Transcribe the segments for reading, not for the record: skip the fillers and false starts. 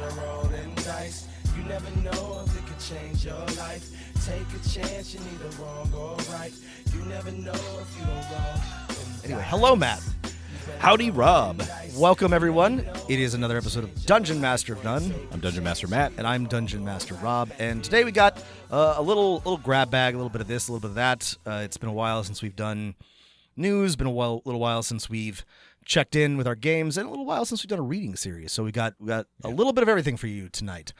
a rolling dice. You never know if it could change your life. Take a chance, you're neither wrong or right. You never know if you don't wrong. Anyway, hello, Matt. Howdy, Rob. Welcome, everyone. It is another episode of Dungeon Master of None. I'm Dungeon Master Matt. And I'm Dungeon Master Rob. And today we got a little grab bag, a little bit of this, a little bit of that. It's been a while since we've done news, been a little while since we've checked in with our games, and a little while since we've done a reading series. So we got a little bit of everything for you tonight.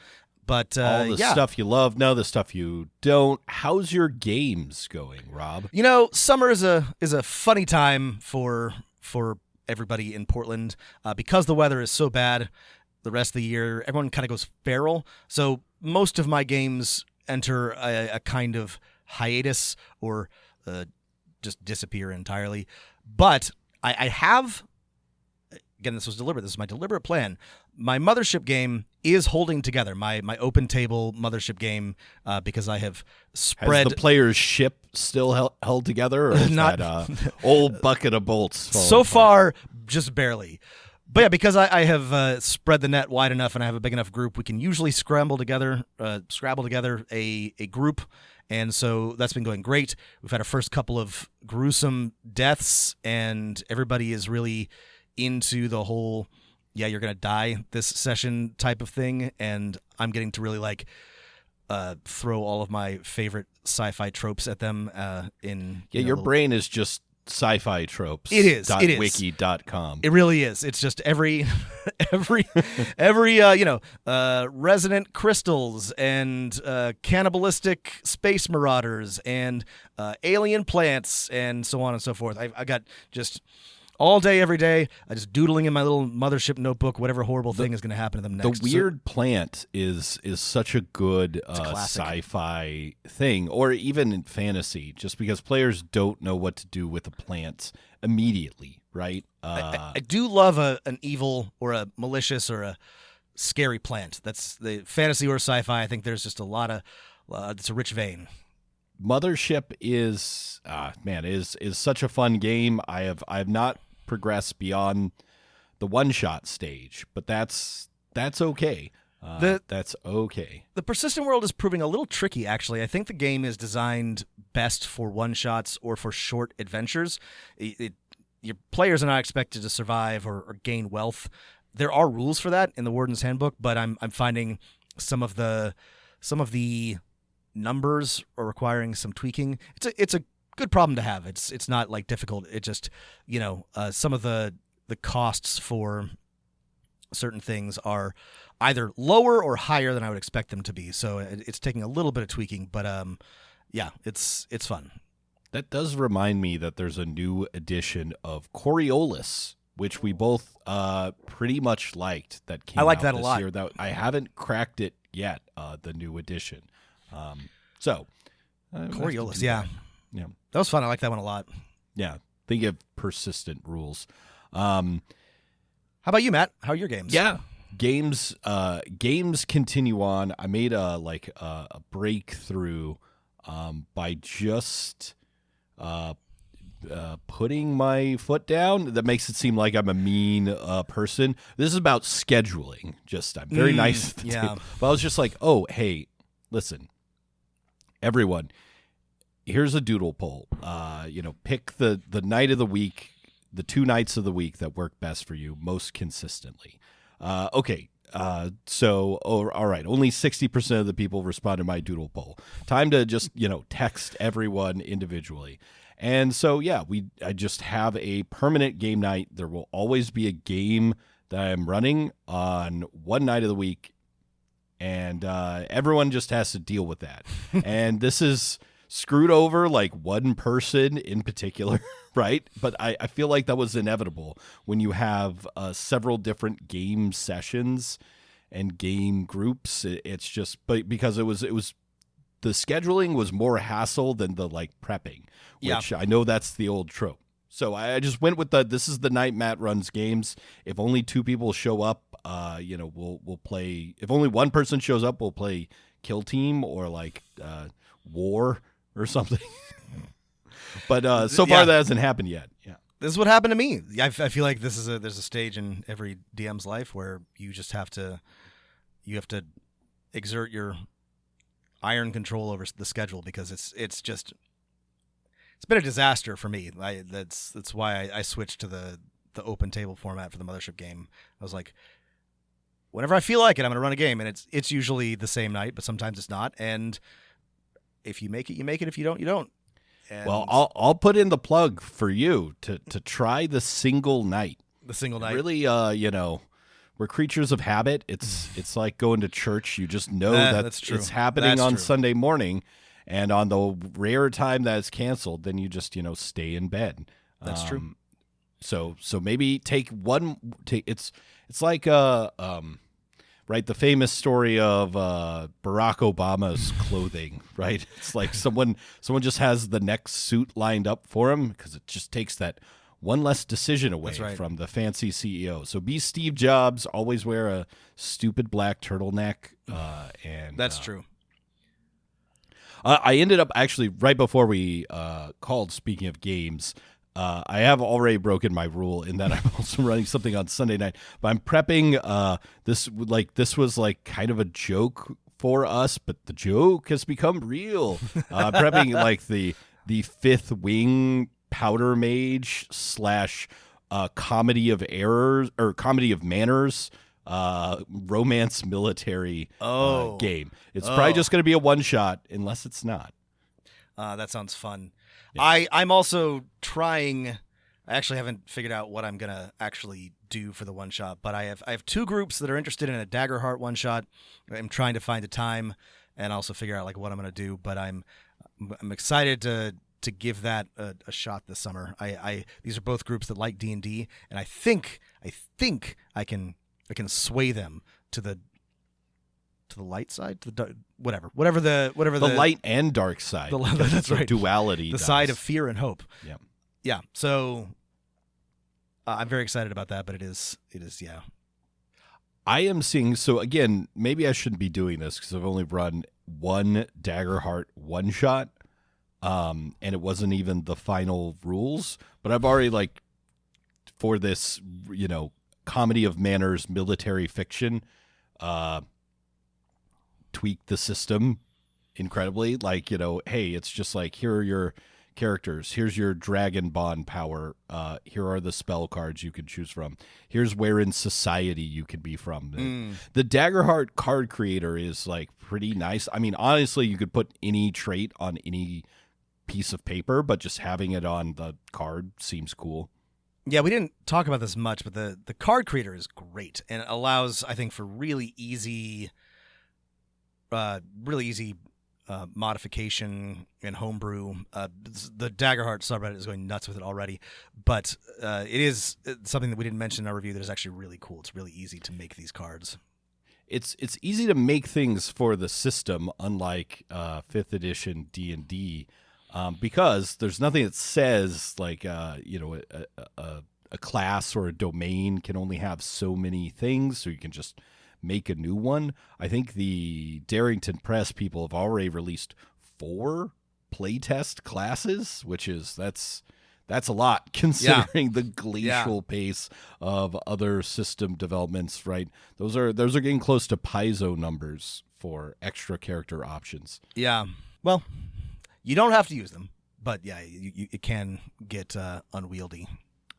But all the stuff you love, no, the stuff you don't. How's your games going, Rob? You know, summer is a funny time for everybody in Portland because the weather is so bad. The rest of the year, everyone kind of goes feral. So most of my games enter a kind of hiatus or just disappear entirely. But I have, again, this was deliberate. This is my deliberate plan. My Mothership game is holding together, my open table Mothership game, because I have spread... Has the player's ship still held together, or is Not... that old bucket of bolts? So far, just barely. But yeah, because I have spread the net wide enough and I have a big enough group, we can usually scramble together a group, and so that's been going great. We've had our first couple of gruesome deaths, and everybody is really into the whole... yeah, you're going to die this session type of thing, and I'm getting to really throw all of my favorite sci-fi tropes at them your brain is just sci-fi tropes. It is. Wiki.com. It really is. It's just every resonant crystals and cannibalistic space marauders and alien plants and so on and so forth. I got just... all day, every day, I just doodling in my little Mothership notebook, whatever horrible thing is going to happen to them next. The weird plant is such a good sci-fi thing, or even in fantasy, just because players don't know what to do with the plants immediately, right? I do love an evil or a malicious or a scary plant. That's the fantasy or sci-fi. I think there's just a lot of it's a rich vein. Mothership is such a fun game. I have not progressed beyond the one-shot stage, but that's okay. That's okay. The persistent world is proving a little tricky, actually. I think the game is designed best for one-shots or for short adventures. Your players are not expected to survive or gain wealth. There are rules for that in the Warden's Handbook, but I'm finding some of the numbers are requiring some tweaking. It's a good problem to have. It's not difficult. It just, some of the costs for certain things are either lower or higher than I would expect them to be. So it's taking a little bit of tweaking, but it's fun. That does remind me that there's a new edition of Coriolis, which we both pretty much liked. That came I like out that a this lot. year. That I haven't cracked it yet. The new edition. Coriolis, yeah. That was fun. I like that one a lot. Yeah, they give persistent rules. How about you, Matt? How are your games? Yeah, games continue on. I made a breakthrough by just putting my foot down. That makes it seem like I'm a mean person. This is about scheduling. I'm very nice at the table. But I was just like, oh, hey, listen, everyone, here's a doodle poll. Pick the night of the week, the 2 nights of the week that work best for you most consistently. Okay. So all right, only 60% of the people responded to my doodle poll. Time to just, text everyone individually. And so, I just have a permanent game night. There will always be a game that I'm running on one night of the week. And everyone just has to deal with that. And this is screwed over one person in particular, right? But I feel like that was inevitable when you have several different game sessions and game groups. It's just because it was the scheduling was more hassle than the prepping, which I know that's the old trope. So I just went with this is the night Matt runs games. If only 2 people show up, we'll play. If only one person shows up, we'll play Kill Team or War or something. But so far that hasn't happened yet. Yeah, this is what happened to me. I feel like there's a stage in every DM's life where you just have to you have to exert your iron control over the schedule because it's been a disaster for me. That's why I switched to the open table format for the Mothership game. I was like, whenever I feel like it, I'm going to run a game, and it's usually the same night, but sometimes it's not. And if you make it, you make it. If you don't, you don't. And well, I'll put in the plug for you to try the single night. The single night, really, we're creatures of habit. It's like going to church. You just know that's true. It's happening on true. Sunday morning, and on the rare time that it's canceled, then you just stay in bed. That's true. So maybe take it's like right, the famous story of Barack Obama's clothing, right? It's like someone just has the next suit lined up for him because it just takes that one less decision away from the fancy CEO. So be Steve Jobs, always wear a stupid black turtleneck. And that's true. I ended up actually right before we called, speaking of games, I have already broken my rule in that I'm also running something on Sunday night, but I'm prepping this was like kind of a joke for us, but the joke has become real. Prepping like the Fifth Wing Powder Mage / Comedy of Errors or Comedy of Manners romance military game. It's probably just going to be a one shot unless it's not. That sounds fun. Yeah. I'm also trying. I actually haven't figured out what I'm gonna actually do for the one shot, but I have two groups that are interested in a Daggerheart one shot. I'm trying to find a time and also figure out like what I'm gonna do. But I'm excited to give that a shot this summer. These are both groups that like D&D, and I think I can sway them to the light side, to the whatever the light and dark side. That's right. Duality. The side of fear and hope. Yeah. Yeah. So I'm very excited about that, but it is. Yeah. I am seeing. So again, maybe I shouldn't be doing this because I've only run one Daggerheart one shot, and it wasn't even the final rules. But I've already for this, comedy of manners, military fiction, tweak the system incredibly. Hey, it's just like, here are your characters. Here's your dragon bond power. Here are the spell cards you can choose from. Here's where in society you can be from. The Daggerheart card creator is pretty nice. I mean, honestly, you could put any trait on any piece of paper, but just having it on the card seems cool. Yeah, we didn't talk about this much, but the card creator is great and it allows, I think, for really easy modification and homebrew. The Daggerheart subreddit is going nuts with it already, but it is something that we didn't mention in our review that is actually really cool. It's really easy to make these cards. It's easy to make things for the system, unlike 5th edition D&D, because there's nothing that says a class or a domain can only have so many things, so you can just make a new one. I think the Darrington Press people have already released 4 playtest classes, which is that's a lot considering the glacial pace of other system developments, right? Those are getting close to Paizo numbers for extra character options. Yeah. Well, you don't have to use them, but yeah, it can get unwieldy.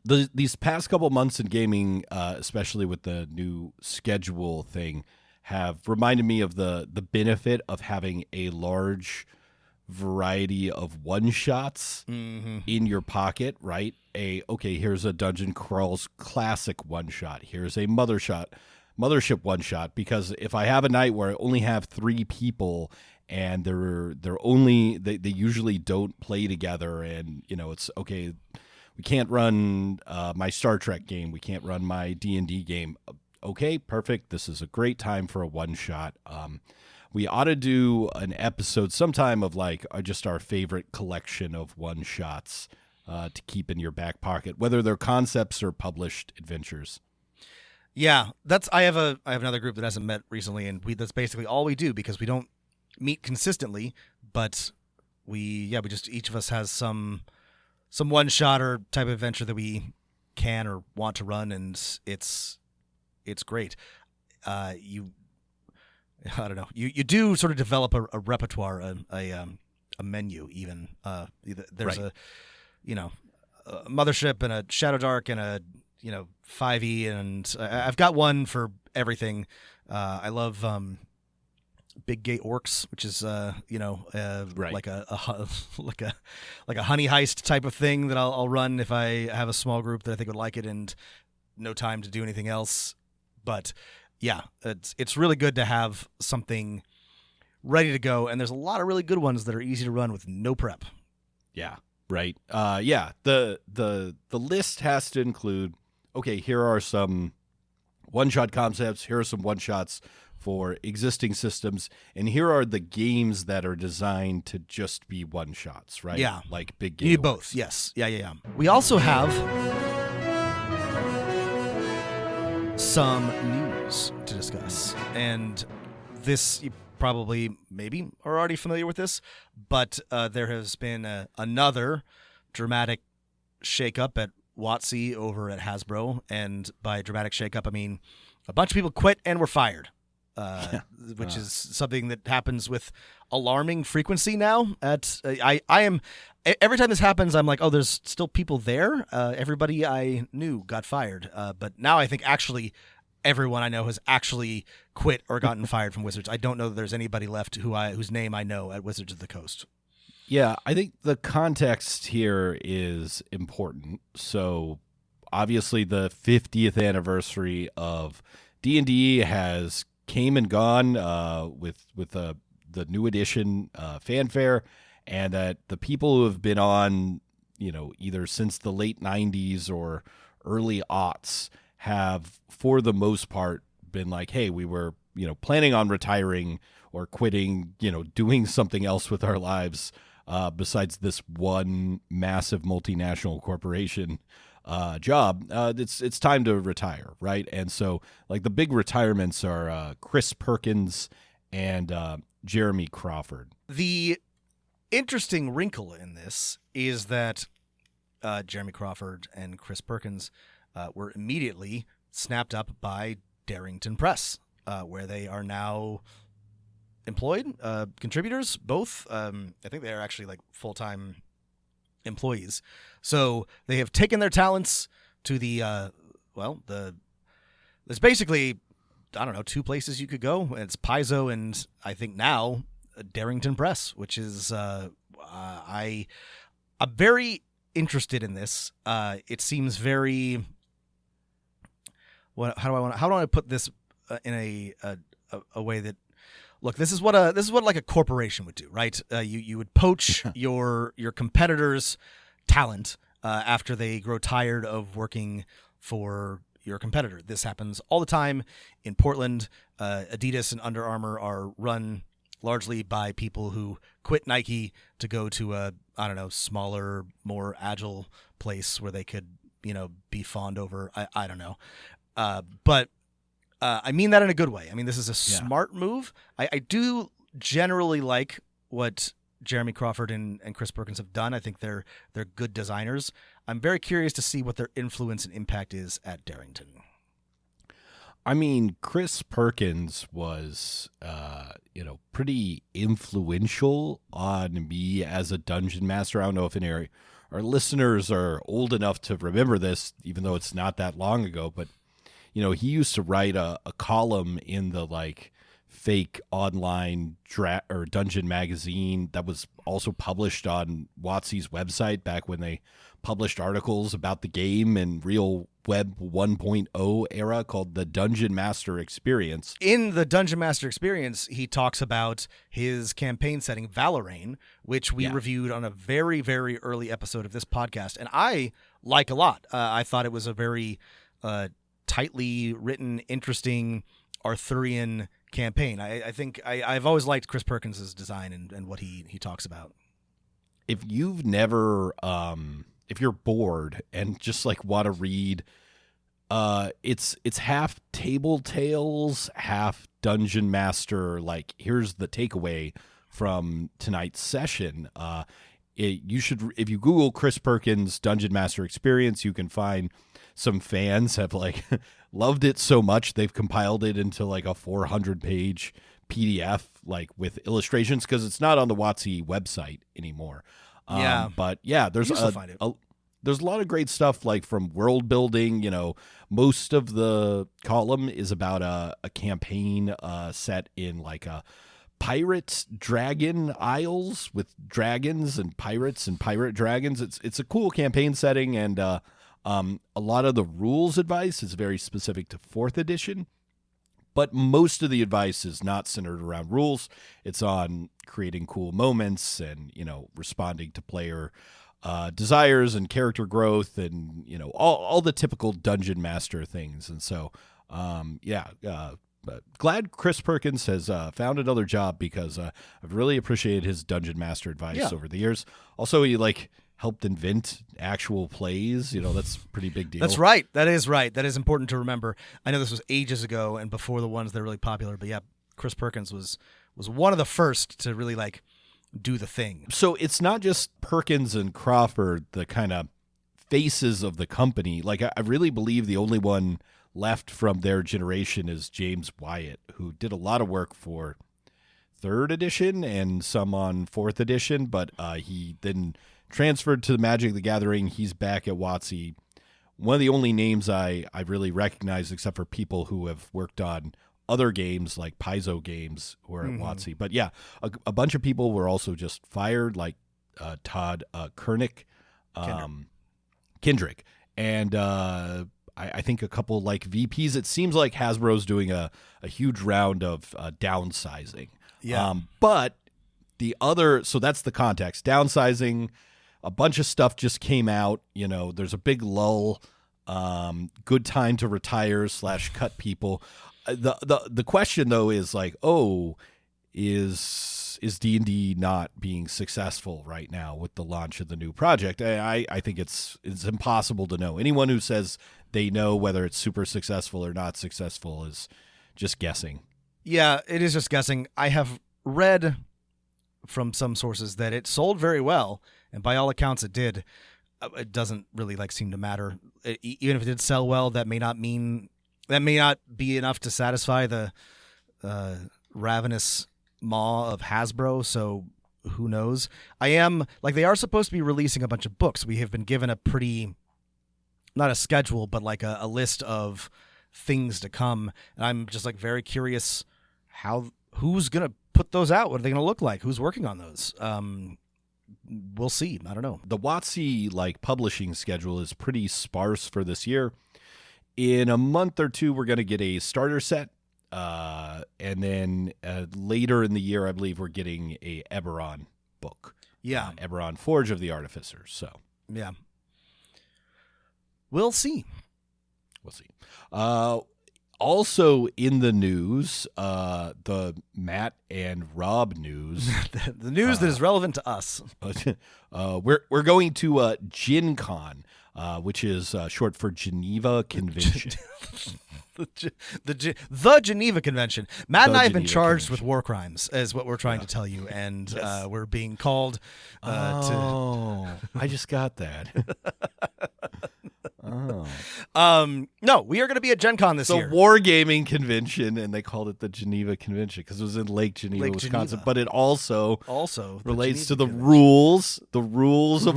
These past couple months in gaming, especially with the new schedule thing, have reminded me of the benefit of having a large variety of one-shots in your pocket, right? Here's a Dungeon Crawls Classic one-shot. Here's a Mothership one-shot, because if I have a night where I only have 3 people and they usually don't play together, and it's okay, we can't run my Star Trek game, we can't run my D&D game. Okay, perfect. This is a great time for a one-shot. We ought to do an episode sometime of just our favorite collection of one-shots to keep in your back pocket, whether they're concepts or published adventures. Yeah, I have another group that hasn't met recently, and that's basically all we do, because we don't meet consistently, but we just, each of us has some one-shot or type of adventure that we can or want to run, and it's great. I don't know. You do sort of develop a repertoire, a menu even. There's Right. a Mothership and a Shadow Dark and a 5e, and I've got one for everything. I love Big Gate Orcs, which is Right. like a like a honey heist type of thing that I'll run if I have a small group that I think would like it and no time to do anything else. But yeah, it's really good to have something ready to go, and there's a lot of really good ones that are easy to run with no prep. Yeah. Right. Yeah. The list has to include, okay, here are some one-shot concepts. Here are some one-shots for existing systems. And here are the games that are designed to just be one-shots, right? Yeah. Like big You game. need both. Yes. Yeah. We also have some news to discuss. And this, you probably maybe are already familiar with this, but there has been another dramatic shakeup at WotC over at Hasbro. And by dramatic shakeup, I mean a bunch of people quit and were fired. Which is something that happens with alarming frequency now. I am every time this happens, I'm like, oh, there's still people there. Everybody I knew got fired, but now I think actually everyone I know has actually quit or gotten fired from Wizards. I don't know that there's anybody left whose name I know at Wizards of the Coast. Yeah, I think the context here is important. So obviously the 50th anniversary of D&D has came and gone with the new edition fanfare, and that the people who have been on, either since the late 90s or early aughts have, for the most part, been like, hey, we were, planning on retiring or quitting, doing something else with our lives besides this one massive multinational corporation job. It's time to retire, right? And so, like, the big retirements are Chris Perkins and Jeremy Crawford. The interesting wrinkle in this is that Jeremy Crawford and Chris Perkins were immediately snapped up by Darrington Press, where they are now employed contributors. Both, I think they are actually like full-time employees. So they have taken their talents to there's basically, I don't know, two places you could go. It's Paizo and I think now Darrington Press, which is I'm very interested in this. It seems very. How do I put this in a way that, look, this is what like a corporation would do, right? You would poach your competitors' talent after they grow tired of working for your competitor. This happens all the time in Portland. Adidas and Under Armour are run largely by people who quit Nike to go to a, I don't know, smaller, more agile place where they could, be fawned over. I don't know. But I mean that in a good way. I mean, this is a smart move. I do generally like what Jeremy Crawford and Chris Perkins have done. I think they're good designers. I'm very curious to see what their influence and impact is at Darrington. I mean, Chris Perkins was, pretty influential on me as a dungeon master. I don't know if any of our listeners are old enough to remember this, even though it's not that long ago. But, he used to write a column in the, fake online or dungeon magazine that was also published on WotC's website back when they published articles about the game and real web 1.0 era, called the Dungeon Master Experience. In the Dungeon Master Experience, he talks about his campaign setting, Valorane, which we reviewed on a very, very early episode of this podcast, and I like a lot. I thought it was a very tightly written, interesting Arthurian campaign. I think I've always liked Chris Perkins' design and what he talks about. If you've never, if you're bored and just want to read, it's half Table Tales, half Dungeon Master. Here's the takeaway from tonight's session. You should, if you Google Chris Perkins Dungeon Master Experience, you can find some fans have loved it so much they've compiled it into a 400-page PDF like with illustrations because it's not on the WotC website anymore. But yeah, there's there's a lot of great stuff like from world building. Most of the column is about a campaign set in like a pirate dragon isles with dragons and pirate dragons. It's a cool campaign setting, and a lot of the rules advice is very specific to 4th edition. But most of the advice is not centered around rules. It's on creating cool moments and, responding to player desires and character growth and, all the typical dungeon master things. And so, but glad Chris Perkins has found another job because I've really appreciated his dungeon master advice over the years. Also, he helped invent actual plays. That's a pretty big deal. That's right. That is right. That is important to remember. I know this was ages ago and before the ones that are really popular, but yeah, Chris Perkins was one of the first to really do the thing. So it's not just Perkins and Crawford, the kind of faces of the company. I really believe the only one left from their generation is James Wyatt, who did a lot of work for 3rd edition and some on 4th edition, but he then transferred to the Magic the Gathering. He's back at WotC. One of the only names I really recognize, except for people who have worked on other games like Paizo games who are at WotC. But yeah, a bunch of people were also just fired, like Todd Kernick, Kendrick. And I think a couple VPs. It seems like Hasbro's doing a huge round of downsizing. Yeah. But the other, so that's the context. Downsizing, a bunch of stuff just came out. There's a big lull. Good time to retire / cut people. The question though is is D&D not being successful right now with the launch of the new project? I think it's impossible to know. Anyone who says they know whether it's super successful or not successful is just guessing. Yeah, it is just guessing. I have read from some sources that it sold very well, and by all accounts it did. It doesn't really seem to matter. Even if it did sell well, that may not be enough to satisfy the ravenous maw of Hasbro, so who knows? They are supposed to be releasing a bunch of books. We have been given a pretty, not a schedule, but a list of things to come, and I'm just very curious who's gonna put those out. What are they gonna look like? Who's working on those? We'll see. I don't know. The WotC publishing schedule is pretty sparse for this year. In a month or two, we're going to get a starter set. And then later in the year, I believe we're getting a Eberron book. Yeah. Eberron, Forge of the Artificers. So, yeah. We'll see. Also in the news, the Matt and Rob news. The news that is relevant to us. We're going to GenCon, which is short for Geneva Convention. The Geneva Convention. Matt and I have been charged with war crimes, is what we're trying to tell you, and yes. We're being called to... I just got that. No, we are going to be at GenCon this year. It's a wargaming convention, and they called it the Geneva Convention because it was in Lake Geneva, Wisconsin. But it also relates to the rules of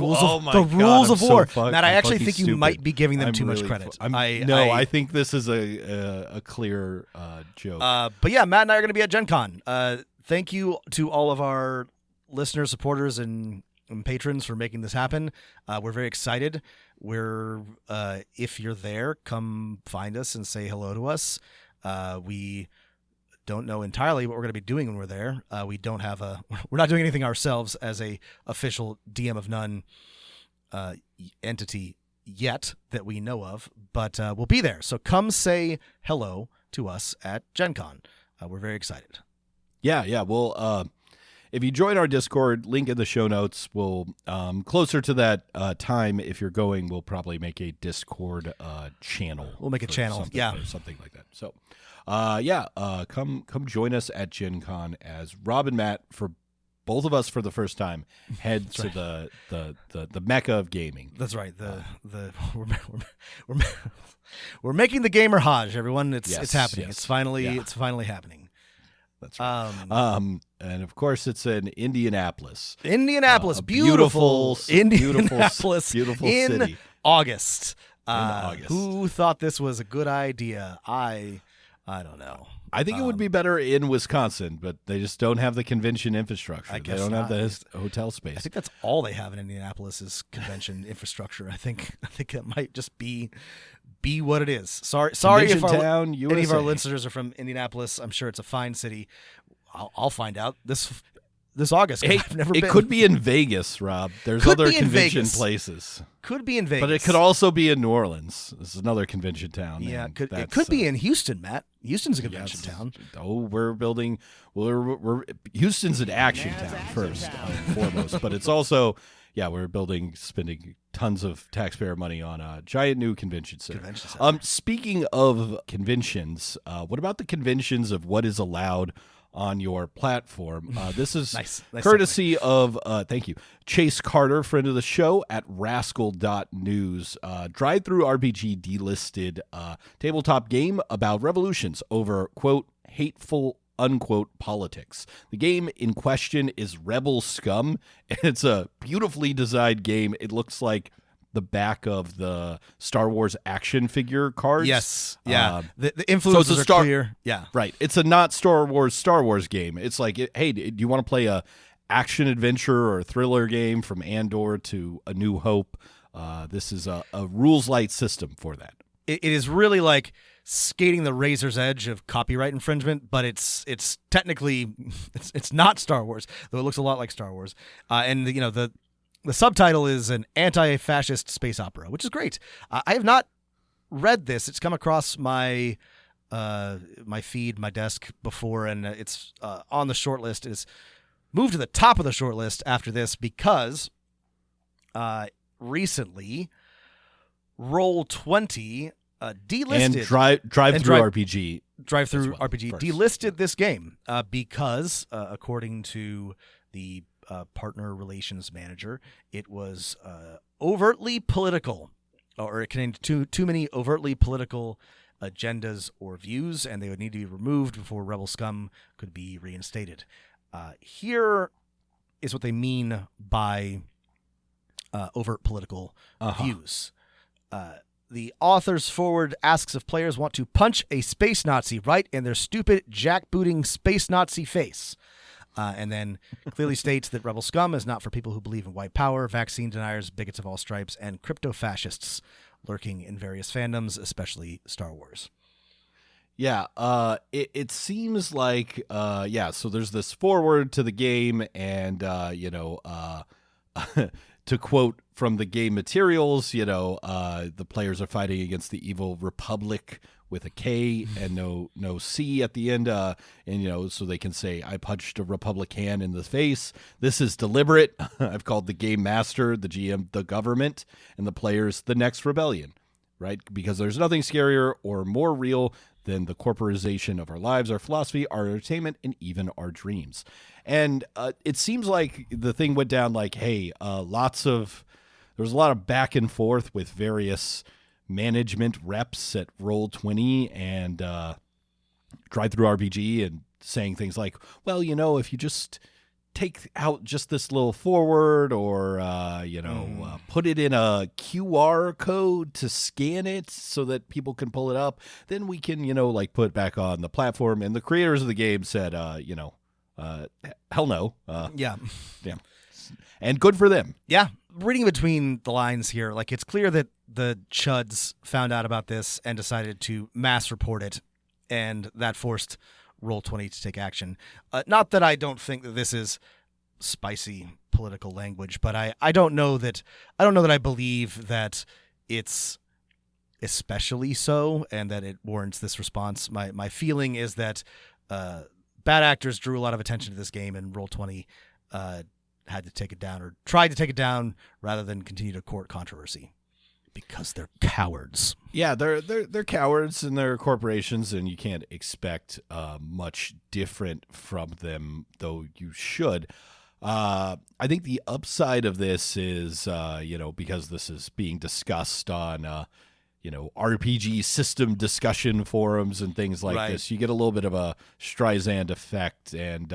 war. Matt, I actually think you might be giving them too much credit. I think this is a clear joke. But yeah, Matt and I are going to be at GenCon. Thank you to all of our listeners, supporters, and patrons for making this happen. We're very excited. If you're there, come find us and say hello to us. We don't know entirely what we're going to be doing when we're there. We're not doing anything ourselves as a official DM of None entity yet that we know of, but we'll be there. So come say hello to us at GenCon. We're very excited. Yeah. Well, if you join our Discord, link in the show notes. We'll closer to that time, if you're going, we'll probably make a Discord channel. We'll make a channel, or something like that. So, come join us at GenCon as Rob and Matt, for both of us for the first time, head to the mecca of gaming. That's right. We're making the gamer Hajj, everyone. It's happening. Yes. It's finally happening. That's right. And of course, it's in Indianapolis. Indianapolis, beautiful Indianapolis, beautiful in city. August. August. Who thought this was a good idea? I don't know. I think it would be better in Wisconsin, but they just don't have the convention infrastructure. I guess they don't not. have the hotel space. I think that's all they have in Indianapolis is convention infrastructure. I think it might just be what it is. Sorry if town, any of our listeners are from Indianapolis. I'm sure it's a fine city. I'll find out this August. Hey, I've never been. It could be in Vegas, Rob. There's other convention places. Could be in Vegas. But it could also be in New Orleans. This is another convention town. Yeah, it could be in Houston, Matt. Houston's a convention town. Oh, we're Houston's an action town first and foremost, but it's also, we're spending tons of taxpayer money on a giant new convention center. Speaking of conventions, what about the conventions of what is allowed on your platform? This is nice courtesy of, thank you, Chase Carter, friend of the show at rascal.news. DriveThruRPG delisted tabletop game about revolutions over, quote, hateful, unquote, politics. The game in question is Rebel Scum, and it's a beautifully designed game. It looks like the back of the Star Wars action figure cards. Yes. Yeah. The influences are clear. Yeah. Right. It's a not Star Wars game. It's like, hey, do you want to play a action adventure or thriller game from Andor to A New Hope? This is a rules light system for that. It is really like skating the razor's edge of copyright infringement, but it's technically it's not Star Wars, though it looks a lot like Star Wars. And the subtitle is an anti-fascist space opera, which is great. I have not read this. It's come across my feed, my desk before, and it's on the short list. It's moved to the top of the short list after this because recently Roll20 delisted and DriveThruRPG. DriveThruRPG delisted this game because, according to the partner relations manager, it was overtly political, or it contained too many overtly political agendas or views, and they would need to be removed before Rebel Scum could be reinstated. Here is what they mean by overt political views. The author's forward asks if players want to punch a space Nazi right in their stupid jackbooting space Nazi face. And then clearly states that Rebel Scum is not for people who believe in white power, vaccine deniers, bigots of all stripes, and crypto-fascists lurking in various fandoms, especially Star Wars. Yeah, it seems like, so there's this forward to the game, and, to quote from the game materials, the players are fighting against the evil Republic with a K and no C at the end, so they can say, I punched a Republican in the face. This is deliberate. I've called the game master, the GM, the government, and the players the next rebellion, right? Because there's nothing scarier or more real than the corporatization of our lives, our philosophy, our entertainment, and even our dreams. And it seems like the thing went down like, hey, there was a lot of back and forth with various management reps at Roll20 and DriveThruRPG, and saying things like, well, if you just take out just this little forward, or put it in a QR code to scan it so that people can pull it up, then we can put it back on the platform. And the creators of the game said hell no. Yeah. And good for them. Yeah. Reading between the lines here, like, it's clear that the chuds found out about this and decided to mass report it, and that forced Roll20 to take action. Not that I don't think that this is spicy political language, but I don't know that I believe that it's especially so, and that it warrants this response. My feeling is that bad actors drew a lot of attention to this game, and Roll20 had to take it down, or tried to take it down, rather than continue to court controversy, because they're cowards. Yeah, they're cowards, and they're corporations, and you can't expect much different from them, though you should. I think the upside of this is, because this is being discussed on, RPG system discussion forums and things like this. You get a little bit of a Streisand effect, and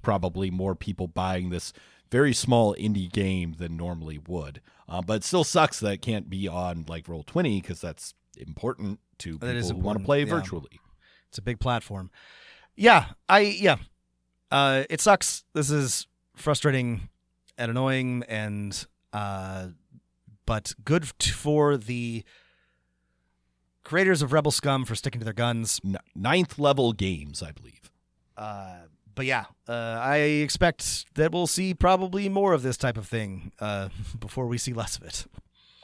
probably more people buying this very small indie game than normally would. But it still sucks that it can't be on like Roll20, because that's important to people who want to play virtually. It's a big platform. It sucks. This is frustrating and annoying, and but good for the creators of Rebel Scum for sticking to their guns. 9th level games, I believe. But I expect that we'll see probably more of this type of thing before we see less of it.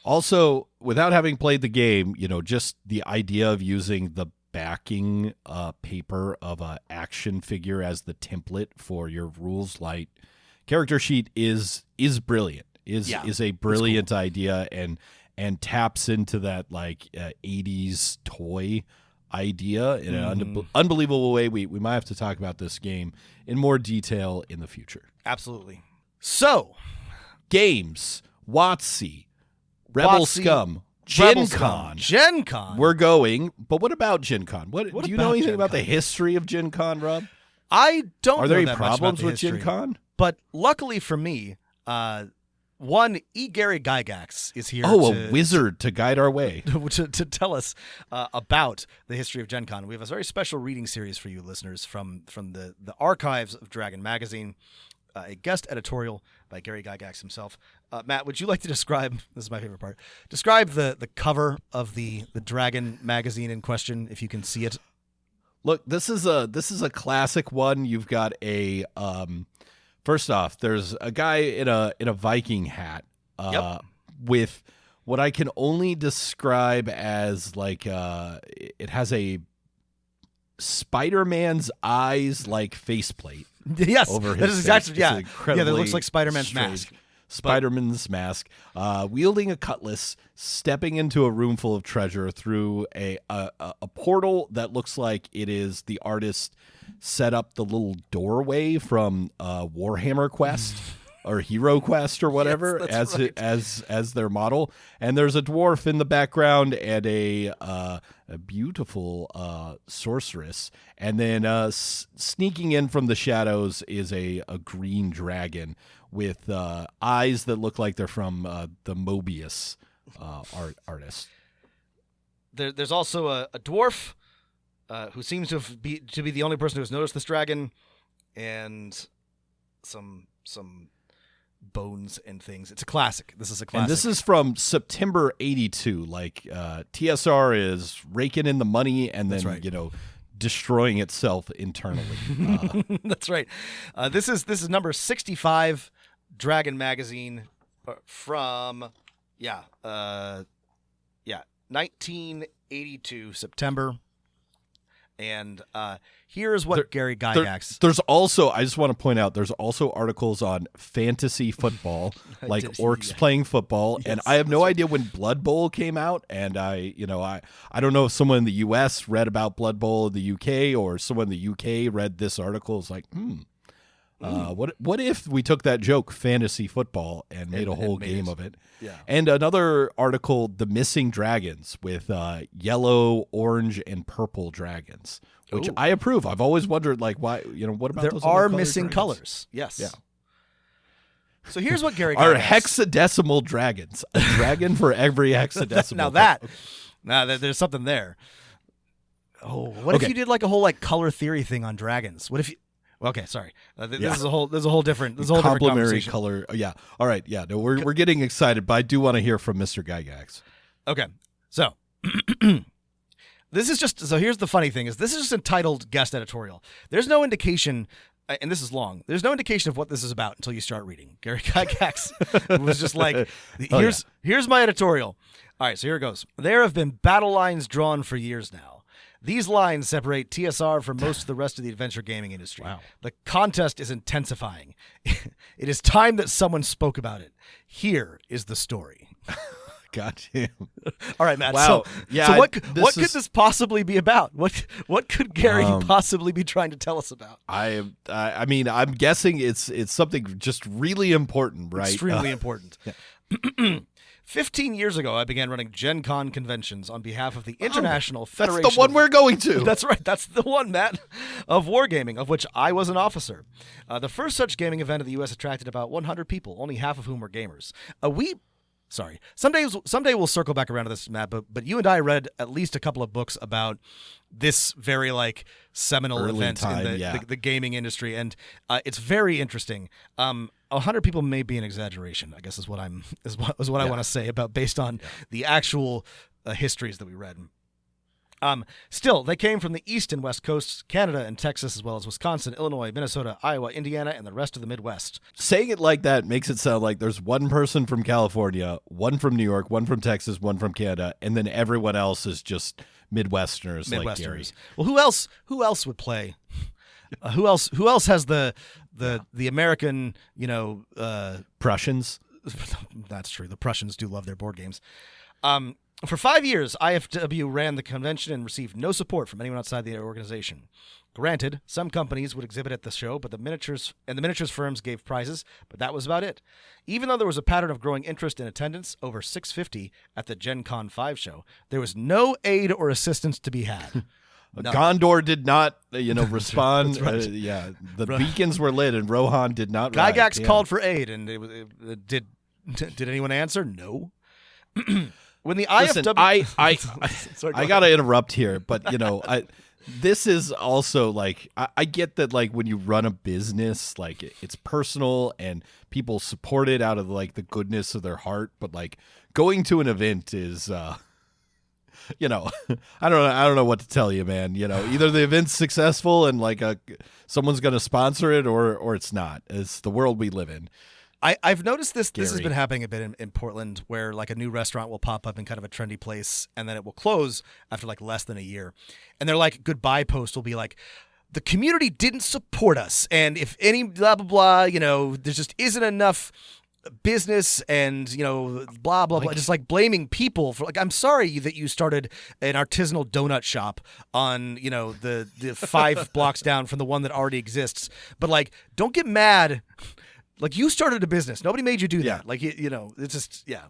Also, without having played the game, just the idea of using the backing paper of an action figure as the template for your rules light character sheet is brilliant. Is a brilliant idea, and taps into that like 80s toy idea in an unbelievable way. We might have to talk about this game in more detail in the future. Absolutely. So, games, WotC, Rebel Scum, GenCon. We're going, but what about GenCon? What do you know anything about the history of GenCon, Rob? I don't. Are there know any problems with GenCon? But luckily for me, Gary Gygax is here. A wizard to guide our way. to tell us about the history of GenCon. We have a very special reading series for you listeners from the archives of Dragon Magazine, a guest editorial by Gary Gygax himself. Matt, would you like to describe, this is my favorite part, describe the cover of the Dragon Magazine in question, if you can see it? Look, this is a classic one. You've got a first off, there's a guy in a Viking hat with what I can only describe as like it has a Spider-Man's eyes like faceplate. Yes, over his that is exactly face. That looks like Spider-Man's mask. Spider-Man's mask, wielding a cutlass, stepping into a room full of treasure through a portal that looks like it is the artist set up the little doorway from Warhammer Quest or Hero Quest or whatever as their model. And there's a dwarf in the background and a beautiful sorceress. And then sneaking in from the shadows is a green dragon with eyes that look like they're from the Mobius artist. There's also a dwarf who seems to be the only person who's noticed this dragon, and some bones and things. It's a classic. This is a classic. And this is from September 82. Like TSR is raking in the money and then destroying itself internally. That's right. This is number 65, Dragon Magazine, from 1982 September. And here's what Gary Gygax. There's also, I just want to point out, there's also articles on fantasy football, like orcs playing football. Yes, and I have no idea when Blood Bowl came out. And I don't know if someone in the U.S. read about Blood Bowl in the U.K. or someone in the U.K. read this article. It's like, what if we took that joke, fantasy football, and made a whole game of it? Yeah. And another article, The Missing Dragons, with yellow, orange, and purple dragons, which I approve. I've always wondered, like, why? What about those? There are missing colors. Yes. Yeah. So here's what Gary are Gygax. Hexadecimal dragons. A dragon for every hexadecimal. Now there's something there. Oh, what if you did like a whole like color theory thing on dragons? What if you? Okay, sorry. This is a whole different complementary color. Yeah. All right. Yeah. No, we're getting excited, but I do want to hear from Mr. Gygax. Okay. So here's the funny thing is this is just entitled guest editorial. There's no indication, and this is long. There's no indication of what this is about until you start reading. Gary Gygax was just like, here's my editorial. All right. So here it goes. There have been battle lines drawn for years now. These lines separate TSR from most of the rest of the adventure gaming industry. Wow. The contest is intensifying. It is time that someone spoke about it. Here is the story. Goddamn. All right, Matt. Wow. So what could this possibly be about? What could Gary possibly be trying to tell us about? I mean, I'm guessing it's something just really important, right? Extremely important. Yeah. 15 years ago, I began running GenCon conventions on behalf of the International Federation. That's the one we're going to. That's right. That's the one, Matt, of wargaming, of which I was an officer. The first such gaming event in the U.S. attracted about 100 people, only half of whom were gamers. Someday we'll circle back around to this, Matt, but you and I read at least a couple of books about this very seminal Early event time, in the gaming industry, and it's very interesting. 100 people may be an exaggeration, I guess is what I want to say based on the actual histories that we read. Still, they came from the East and West Coasts, Canada and Texas, as well as Wisconsin, Illinois, Minnesota, Iowa, Indiana, and the rest of the Midwest. Saying it like that makes it sound like there's one person from California, one from New York, one from Texas, one from Canada, and then everyone else is just Midwesterners. Like Gary. Well, who else would play? Who else has the American, Prussians? That's true. The Prussians do love their board games. For 5 years, IFW ran the convention and received no support from anyone outside the organization. Granted, some companies would exhibit at the show, but the miniatures firms gave prizes, but that was about it. Even though there was a pattern of growing interest in attendance, over 650 at the GenCon 5 show, there was no aid or assistance to be had. Gondor did not, respond. That's right. The beacons were lit, and Rohan did not. Gygax called for aid, and did anyone answer? No. When the IFW, I gotta interrupt here, but this is also I get that when you run a business, it's personal and people support it out of the goodness of their heart, but going to an event is. I don't know what to tell you, man. Either the event's successful and someone's going to sponsor it, or it's not. It's the world we live in. I've noticed this. Gary. This has been happening a bit in Portland, where a new restaurant will pop up in kind of a trendy place, and then it will close after less than a year, and their goodbye post will be the community didn't support us, and if any blah blah blah, there just isn't enough business and blah blah blah, just blaming people for I'm sorry that you started an artisanal donut shop on the 5 blocks down from the one that already exists, but don't get mad. You started a business. Nobody made you do that. It's just, yeah.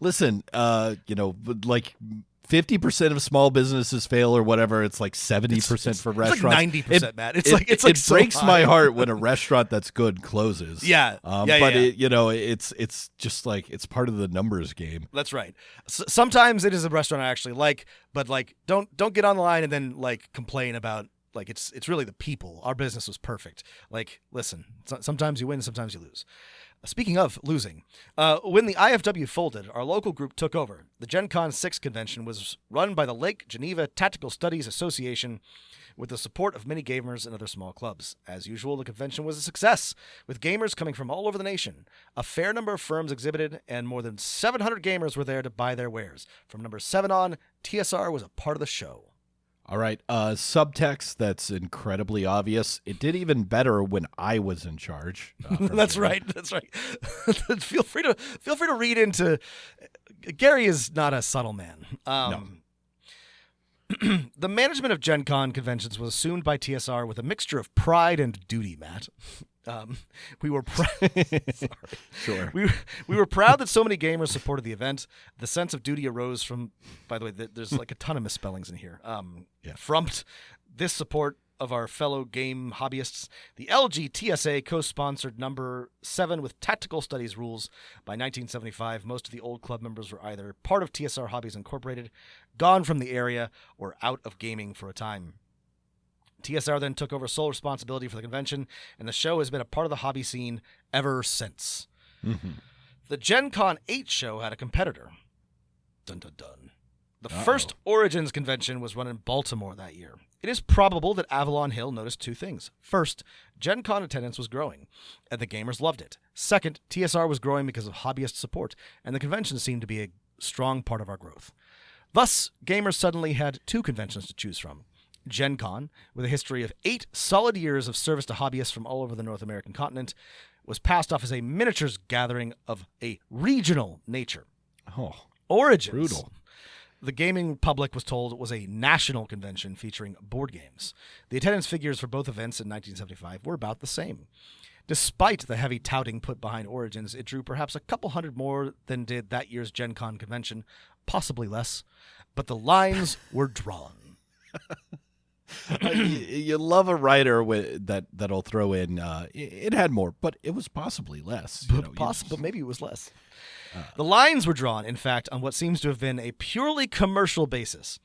Listen, 50% of small businesses fail or whatever. It's 70% for restaurants. It's 90%, Matt. It so breaks high. my heart when a restaurant that's good closes. Yeah. But it's just it's part of the numbers game. That's right. Sometimes it is a restaurant I actually like, but don't get on the line and then complain about. It's really the people. Our business was perfect. Listen, sometimes you win, sometimes you lose. Speaking of losing, when the IFW folded, our local group took over. The GenCon 6 convention was run by the Lake Geneva Tactical Studies Association with the support of many gamers and other small clubs. As usual, the convention was a success, with gamers coming from all over the nation. A fair number of firms exhibited, and more than 700 gamers were there to buy their wares. From number 7 on, TSR was a part of the show. All right, subtext that's incredibly obvious. It did even better when I was in charge. That's right. Feel free to read into. Gary is not a subtle man. No. The management of GenCon conventions was assumed by TSR with a mixture of pride and duty, Matt. We were Sure. We were proud that so many gamers supported the event. The sense of duty arose from, by the way, there's a ton of misspellings in here. From this support of our fellow game hobbyists, the LGTSA co-sponsored number 7 with Tactical Studies rules. By 1975, most of the old club members were either part of TSR Hobbies Incorporated, gone from the area, or out of gaming for a time. TSR then took over sole responsibility for the convention, and the show has been a part of the hobby scene ever since. Mm-hmm. The GenCon 8 show had a competitor. Dun dun dun. The first Origins convention was run in Baltimore that year. It is probable that Avalon Hill noticed 2 things. First, GenCon attendance was growing, and the gamers loved it. Second, TSR was growing because of hobbyist support, and the convention seemed to be a strong part of our growth. Thus, gamers suddenly had 2 conventions to choose from. GenCon, with a history of 8 solid years of service to hobbyists from all over the North American continent, was passed off as a miniatures gathering of a regional nature. Origins, brutal. The gaming public was told was a national convention featuring board games. The attendance figures for both events in 1975 were about the same. Despite the heavy touting put behind Origins, it drew perhaps a couple hundred more than did that year's GenCon convention, possibly less, but the lines were drawn. You love a writer that'll throw in, it had more, but it was possibly less. But maybe it was less. The lines were drawn, in fact, on what seems to have been a purely commercial basis.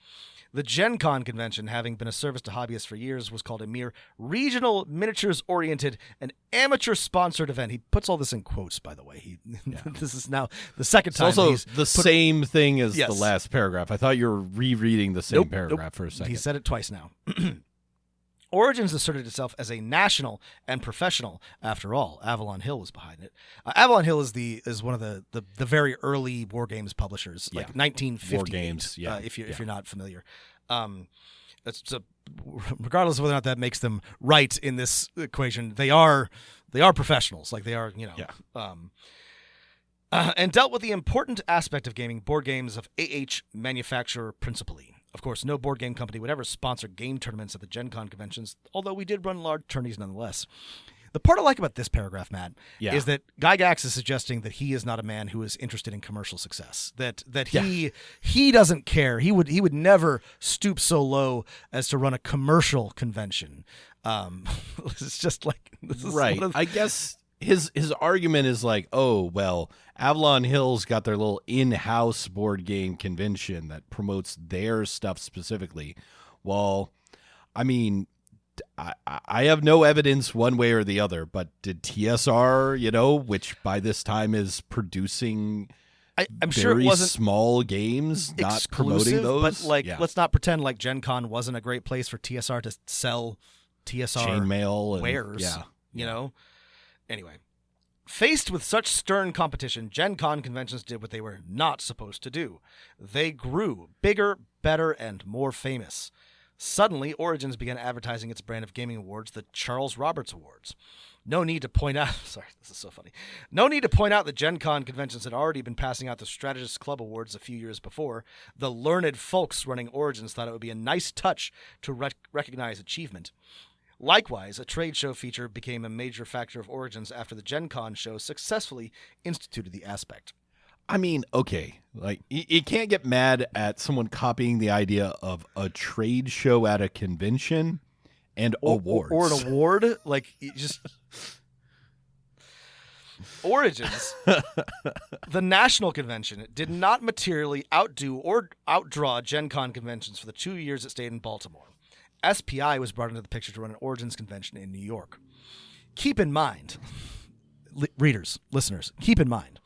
The GenCon convention, having been a service to hobbyists for years, was called a mere regional, miniatures-oriented, and amateur-sponsored event. He puts all this in quotes, by the way. This is now the second time. It's also the same thing as the last paragraph. I thought you were rereading the same paragraph for a second. He said it twice now. Origins asserted itself as a national and professional. After all, Avalon Hill was behind it. Avalon Hill is one of the very early war games publishers, like 1950 war games. Yeah, if you're not familiar. So regardless of whether or not that makes them right in this equation, they are professionals. Like they are, and dealt with the important aspect of gaming, board games of manufacturer principally. Of course, no board game company would ever sponsor game tournaments at the GenCon conventions, although we did run large tourneys nonetheless. The part I like about this paragraph, Matt, is that Gygax is suggesting that he is not a man who is interested in commercial success. That he doesn't care. He would never stoop so low as to run a commercial convention. It's just like this is right. I guess his argument is like, oh well, Avalon Hill's got their little in-house board game convention that promotes their stuff specifically. Well, I mean, I have no evidence one way or the other, but did TSR, which by this time is producing I'm sure it wasn't small games, not promoting those? But let's not pretend like GenCon wasn't a great place for TSR to sell TSR chainmail and wares. Anyway. Faced with such stern competition, GenCon conventions did what they were not supposed to do. They grew bigger, better, and more famous. Suddenly, Origins began advertising its brand of gaming awards, the Charles Roberts Awards. No need to point out that GenCon conventions had already been passing out the Strategist Club Awards a few years before. The learned folks running Origins thought it would be a nice touch to recognize achievement. Likewise, a trade show feature became a major factor of Origins after the GenCon show successfully instituted the aspect. I mean, okay, like you can't get mad at someone copying the idea of a trade show at a convention and awards. Or an award. Like, you just... Origins, the national convention, did not materially outdo or outdraw GenCon conventions for the 2 years it stayed in Baltimore. SPI was brought into the picture to run an Origins convention in New York. Keep in mind, readers, listeners, keep in mind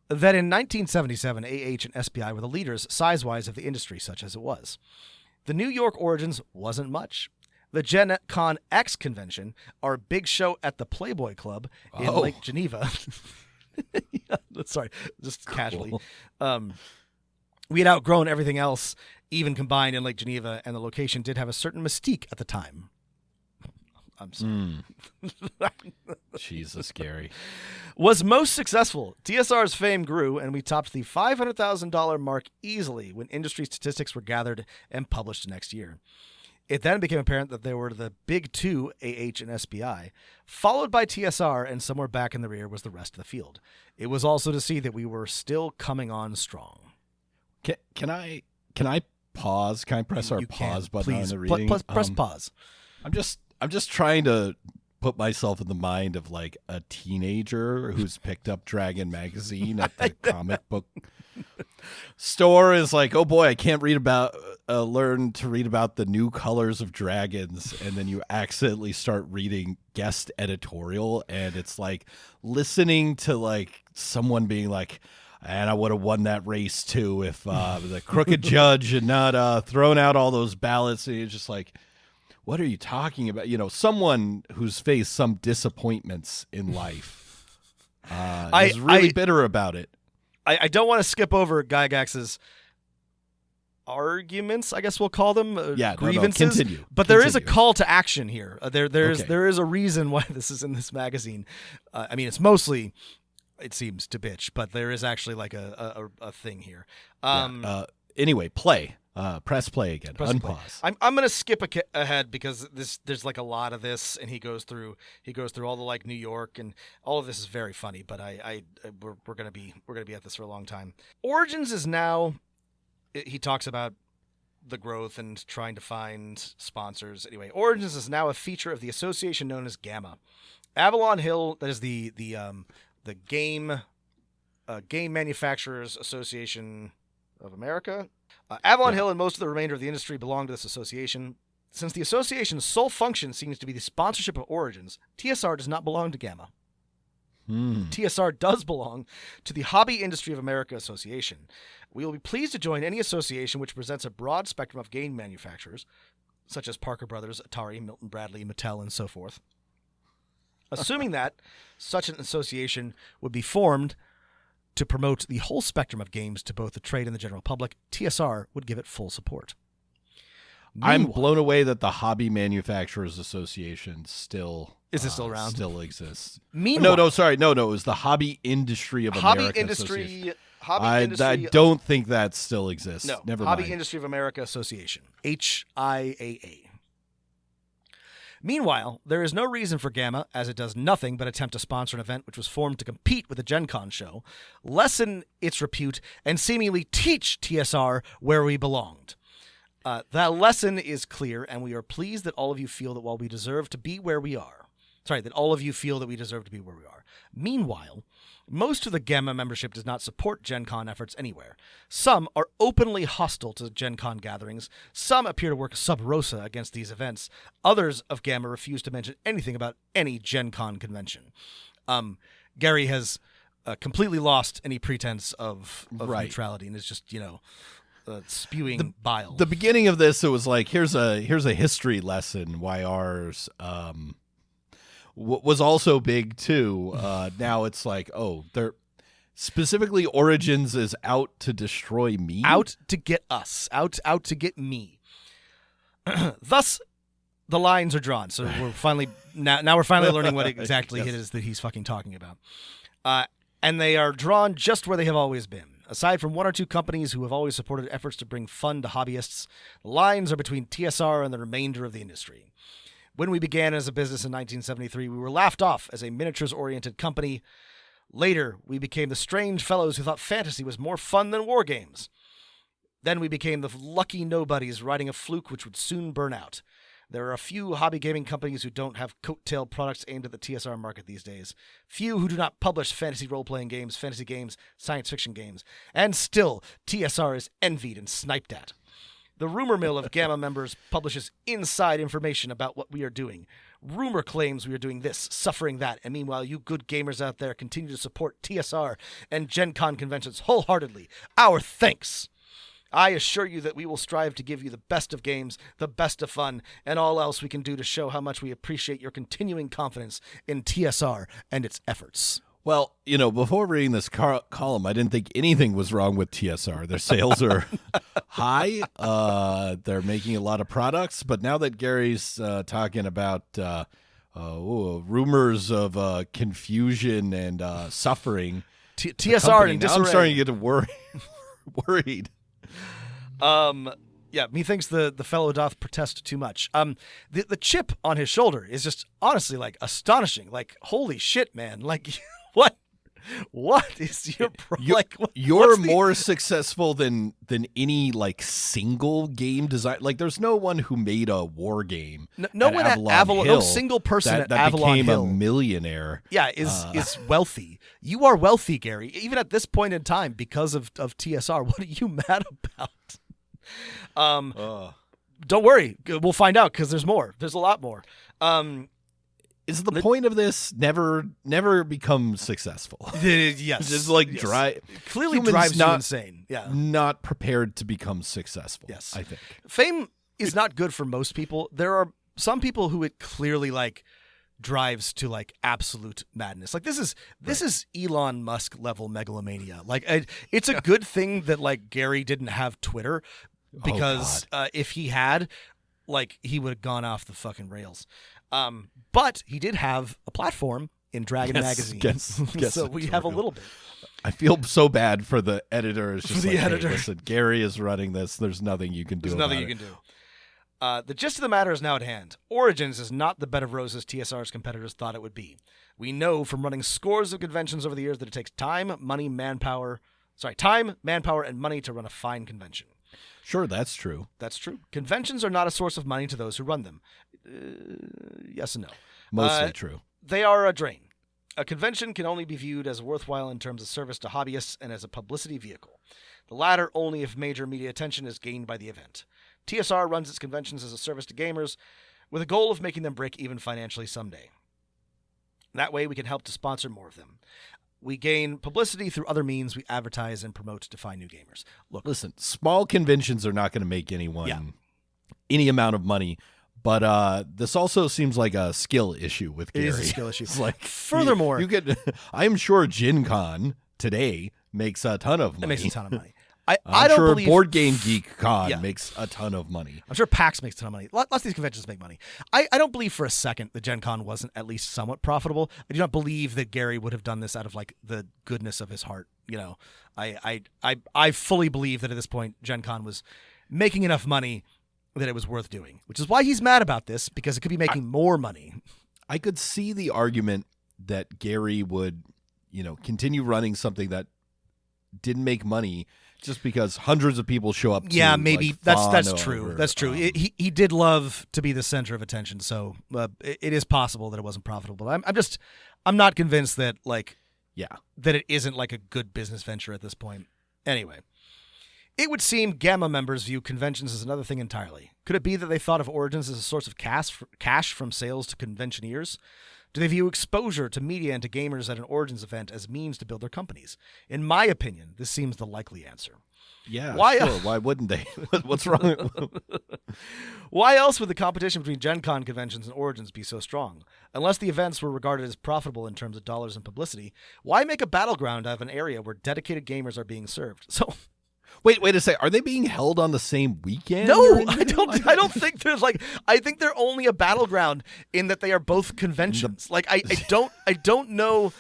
that in 1977, AH and SPI were the leaders size-wise of the industry, such as it was. The New York Origins wasn't much. The GenCon X convention, our big show at the Playboy Club in Lake Geneva. Sorry, just casually. We had outgrown everything else, even combined in Lake Geneva, and the location did have a certain mystique at the time. I'm sorry. Jesus, Gary. Was most successful. TSR's fame grew, and we topped the $500,000 mark easily when industry statistics were gathered and published next year. It then became apparent that there were the big two, AH and SPI, followed by TSR, and somewhere back in the rear was the rest of the field. It was also to see that we were still coming on strong. Can I pause? Can I press our pause button on the reading? Press pause. I'm just trying to put myself in the mind of like a teenager who's picked up Dragon magazine at the comic book store. Is like, oh boy, I can't learn to read about the new colors of dragons, and then you accidentally start reading guest editorial, and it's like listening to like someone being like, and I would have won that race too if the crooked judge had not thrown out all those ballots. And you're just like, what are you talking about? Someone who's faced some disappointments in life is really bitter about it. I don't want to skip over Gygax's arguments, I guess we'll call them, grievances. No, continue. But there is a call to action here. There is a reason why this is in this magazine. I mean, it's mostly... it seems to bitch, but there is actually like a thing here. Anyway, play. Press play again. Unpause. I'm gonna skip ahead because there's like a lot of this, and he goes through all the like New York, and all of this is very funny. But we're gonna be at this for a long time. Origins is now. He talks about the growth and trying to find sponsors. Anyway, Origins is now a feature of the association known as Gamma. Avalon Hill, that is the game manufacturers association of America. Avalon Hill and most of the remainder of the industry belong to this association. Since the association's sole function seems to be the sponsorship of Origins, TSR does not belong to Gamma. TSR does belong to the Hobby Industry of America Association. We will be pleased to join any association which presents a broad spectrum of game manufacturers, such as Parker Brothers, Atari, Milton Bradley, Mattel, and so forth. Assuming that such an association would be formed to promote the whole spectrum of games to both the trade and the general public, TSR would give it full support. I'm blown away that the Hobby Manufacturers Association still around? Still exists. Meanwhile, No. It was the Hobby Industry of America Association. I don't think that still exists. No, never Hobby mind. Industry of America Association, HIAA. Meanwhile, there is no reason for Gamma, as it does nothing but attempt to sponsor an event which was formed to compete with the GenCon show, lessen its repute, and seemingly teach TSR where we belonged. That lesson is clear, and we are pleased that all of you feel that while we deserve to be where we are. That all of you feel that we deserve to be where we are. Meanwhile, most of the Gamma membership does not support GenCon efforts anywhere. Some are openly hostile to GenCon gatherings. Some appear to work sub rosa against these events. Others of Gamma refuse to mention anything about any GenCon convention. Gary has completely lost any pretense of neutrality and is just, spewing bile. The beginning of this, it was like, here's a history lesson why ours was also big too. Now it's like, they're specifically Origins is out to destroy me, out to get us, out to get me. Thus, the lines are drawn. So we're finally now we're finally learning what exactly it is that he's fucking talking about. And they are drawn just where they have always been. Aside from one or two companies who have always supported efforts to bring fun to hobbyists, the lines are between TSR and the remainder of the industry. When we began as a business in 1973, we were laughed off as a miniatures-oriented company. Later, we became the strange fellows who thought fantasy was more fun than war games. Then we became the lucky nobodies riding a fluke which would soon burn out. There are a few hobby gaming companies who don't have coattail products aimed at the TSR market these days. Few who do not publish fantasy role-playing games, fantasy games, science fiction games. And still, TSR is envied and sniped at. The rumor mill of Gamma members publishes inside information about what we are doing. Rumor claims we are doing this, suffering that, and meanwhile you good gamers out there continue to support TSR and GenCon conventions wholeheartedly. Our thanks! I assure you that we will strive to give you the best of games, the best of fun, and all else we can do to show how much we appreciate your continuing confidence in TSR and its efforts. Well, before reading this column, I didn't think anything was wrong with TSR. Their sales are high. They're making a lot of products. But now that Gary's talking about rumors of confusion and suffering, TSR and disarray. I'm starting to get worried. Yeah, methinks the fellow doth protest too much. The chip on his shoulder is just honestly like astonishing. Like, holy shit, man! Like, what is your you're more successful than any like single game design. Like, there's no one who made a war game. No one at Avalon Hill, no single person at Avalon became Hill a millionaire. Yeah, is wealthy. You are wealthy, Gary. Even at this point in time, because of TSR. What are you mad about? Don't worry, we'll find out because there's more. There's a lot more. Is the point of this never become successful? Yes, just like clearly drives you insane. Yeah, not prepared to become successful. Yes, I think fame is not good for most people. There are some people who it clearly like drives to like absolute madness. Like this is Elon Musk level megalomania. Like it's a good thing that like Gary didn't have Twitter because if he had, like, he would have gone off the fucking rails. But he did have a platform in Dragon Magazine. Guess so we have a little bit. I feel so bad for the editor. It's just the editor. Hey, listen, Gary is running this. There's nothing you can do. There's nothing you can do. The gist of the matter is now at hand. Origins is not the bed of roses TSR's competitors thought it would be. We know from running scores of conventions over the years that it takes time, manpower, and money to run a fine convention. Sure, that's true. That's true. Conventions are not a source of money to those who run them. Yes and no. Mostly true. They are a drain. A convention can only be viewed as worthwhile in terms of service to hobbyists and as a publicity vehicle. The latter only if major media attention is gained by the event. TSR runs its conventions as a service to gamers with a goal of making them break even financially someday. That way we can help to sponsor more of them. We gain publicity through other means. We advertise and promote to find new gamers. Look, listen, small conventions are not going to make anyone any amount of money. But this also seems like a skill issue with Gary. It is a skill issue. It's like, furthermore, you get. I'm sure GenCon today makes a ton of money. It makes a ton of money. I'm don't sure believe Board Game Geek Con makes a ton of money. I'm sure PAX makes a ton of money. Lots of these conventions make money. I don't believe for a second that GenCon wasn't at least somewhat profitable. I do not believe that Gary would have done this out of like the goodness of his heart. You know, I fully believe that at this point GenCon was making enough money that it was worth doing, which is why he's mad about this, because it could be making more money. I could see the argument that Gary would, continue running something that didn't make money just because hundreds of people show up to maybe that's true. That's true. He did love to be the center of attention, so it is possible that it wasn't profitable. I'm not convinced that that it isn't like a good business venture at this point. Anyway, it would seem Gamma members view conventions as another thing entirely. Could it be that they thought of Origins as a source of cash from sales to conventioneers? Do they view exposure to media and to gamers at an Origins event as means to build their companies? In my opinion, this seems the likely answer. Yeah, sure. Why wouldn't they? What's wrong? Why else would the competition between Gen Con conventions and Origins be so strong? Unless the events were regarded as profitable in terms of dollars and publicity, why make a battleground out of an area where dedicated gamers are being served? So... Wait a second. Are they being held on the same weekend? No, I don't think there's I think they're only a battleground in that they are both conventions. I don't know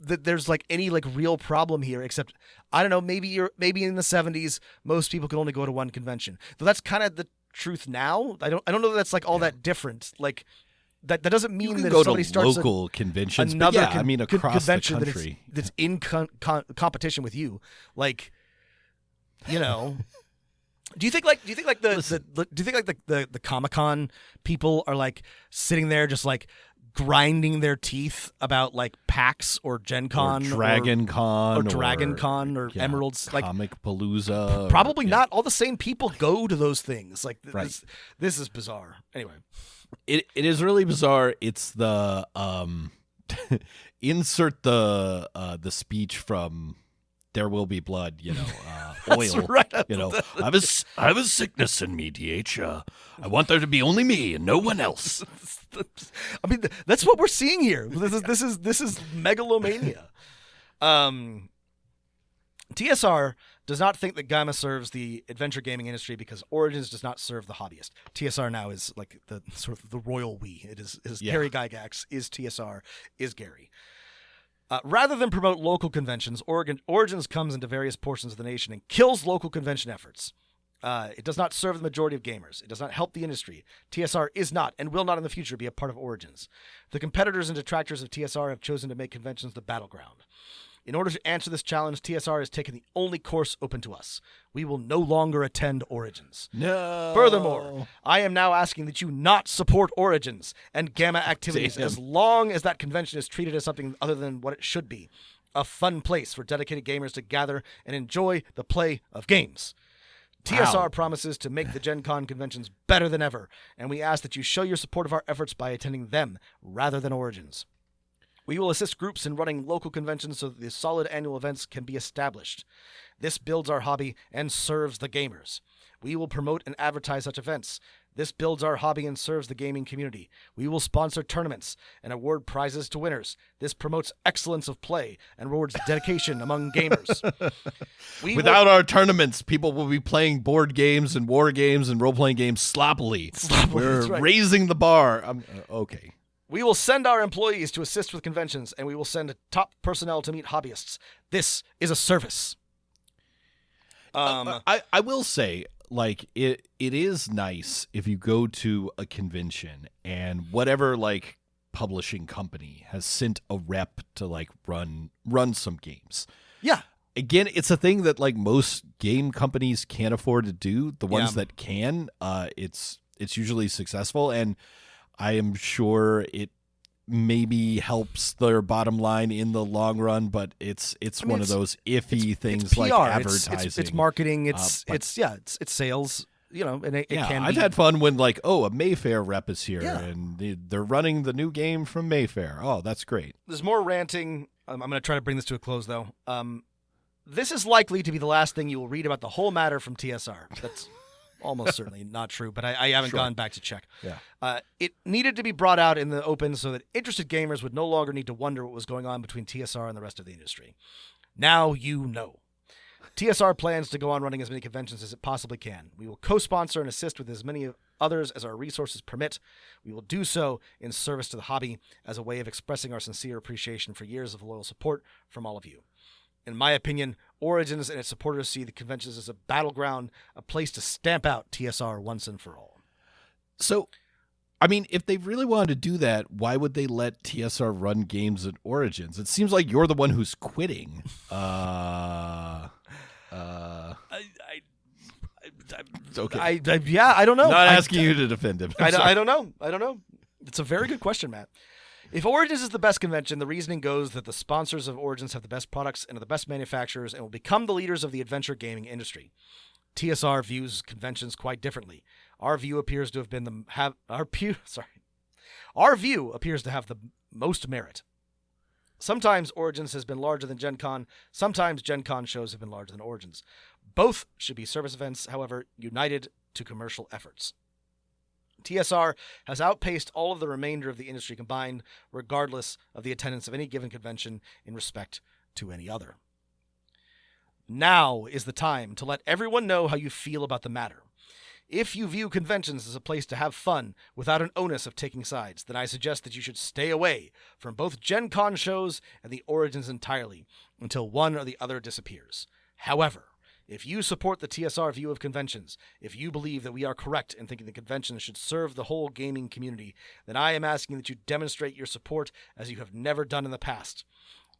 that there's any real problem here, except I don't know, maybe in the 70s most people could only go to one convention. Though that's kind of the truth now. I don't know that that's all that different. That doesn't mean that if somebody starts local conventions, another across convention the country that's in competition with you, do you think the Comic-Con people are sitting there just grinding their teeth about PAX or GenCon or DragonCon or Emeralds Comic Palooza? Probably not. All the same people go to those things. Right. This is bizarre. Anyway, it is really bizarre. It's the insert the speech from There Will Be Blood, oil. Right. I have a sickness in me, DH. I want there to be only me and no one else. I mean, that's what we're seeing here. This is megalomania. TSR does not think that Gamma serves the adventure gaming industry because Origins does not serve the hobbyist. TSR now is the sort of the royal we. It is Gary Gygax is TSR is Gary. Rather than promote local conventions, Origins comes into various portions of the nation and kills local convention efforts. It does not serve the majority of gamers. It does not help the industry. TSR is not and will not in the future be a part of Origins. The competitors and detractors of TSR have chosen to make conventions the battleground. In order to answer this challenge, TSR has taken the only course open to us. We will no longer attend Origins. No. Furthermore, I am now asking that you not support Origins and Gamma activities as long as that convention is treated as something other than what it should be. A fun place for dedicated gamers to gather and enjoy the play of games. TSR promises to make the Gen Con conventions better than ever, and we ask that you show your support of our efforts by attending them rather than Origins. We will assist groups in running local conventions so that the solid annual events can be established. This builds our hobby and serves the gamers. We will promote and advertise such events. This builds our hobby and serves the gaming community. We will sponsor tournaments and award prizes to winners. This promotes excellence of play and rewards dedication among gamers. Without our tournaments, people will be playing board games and war games and role-playing games sloppily. We're right. raising the bar. Okay. We will send our employees to assist with conventions, and we will send top personnel to meet hobbyists. This is a service. I will say, like, it is nice if you go to a convention and whatever, like, publishing company has sent a rep to, like, run some games. Yeah. Again, it's a thing that, like, most game companies can't afford to do. The ones that can, it's usually successful, and I am sure it maybe helps their bottom line in the long run, but it's one of those iffy things. It's PR, like advertising. It's marketing. It's sales. You know, and it can. I've had fun when, like, a Mayfair rep is here and they're running the new game from Mayfair. Oh, that's great. There's more ranting. I'm going to try to bring this to a close, though. This is likely to be the last thing you will read about the whole matter from TSR. That's almost certainly not true, but I haven't gone back to check. Yeah. It needed to be brought out in the open so that interested gamers would no longer need to wonder what was going on between TSR and the rest of the industry. Now you know. TSR plans to go on running as many conventions as it possibly can. We will co-sponsor and assist with as many others as our resources permit. We will do so in service to the hobby as a way of expressing our sincere appreciation for years of loyal support from all of you. In my opinion, Origins and its supporters see the conventions as a battleground, a place to stamp out TSR once and for all. So, I mean, if they really wanted to do that, why would they let TSR run games at Origins? It seems like you're the one who's quitting. Okay. I don't know. Not asking you to defend him. I don't know. It's a very good question, Matt. If Origins is the best convention, the reasoning goes that the sponsors of Origins have the best products and are the best manufacturers and will become the leaders of the adventure gaming industry. TSR views conventions quite differently. Our view appears to have the most merit. Sometimes Origins has been larger than GenCon. Sometimes GenCon shows have been larger than Origins. Both should be service events, however, united to commercial efforts. TSR has outpaced all of the remainder of the industry combined, regardless of the attendance of any given convention in respect to any other. Now is the time to let everyone know how you feel about the matter. If you view conventions as a place to have fun without an onus of taking sides, then I suggest that you should stay away from both Gen Con shows and the Origins entirely until one or the other disappears. However, if you support the TSR view of conventions, if you believe that we are correct in thinking the conventions should serve the whole gaming community, then I am asking that you demonstrate your support as you have never done in the past.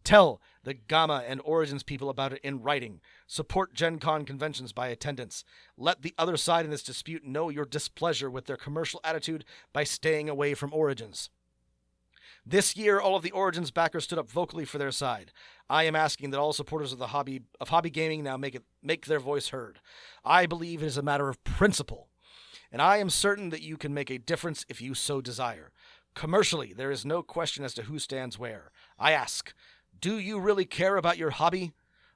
Tell the Gamma and Origins people about it in writing. Support Gen Con conventions by attendance. Let the other side in this dispute know your displeasure with their commercial attitude by staying away from Origins. This year, all of the Origins backers stood up vocally for their side. I am asking that all supporters of hobby gaming now make their voice heard. I believe it is a matter of principle, and I am certain that you can make a difference if you so desire. Commercially, there is no question as to who stands where. I ask, do you really care about your hobby?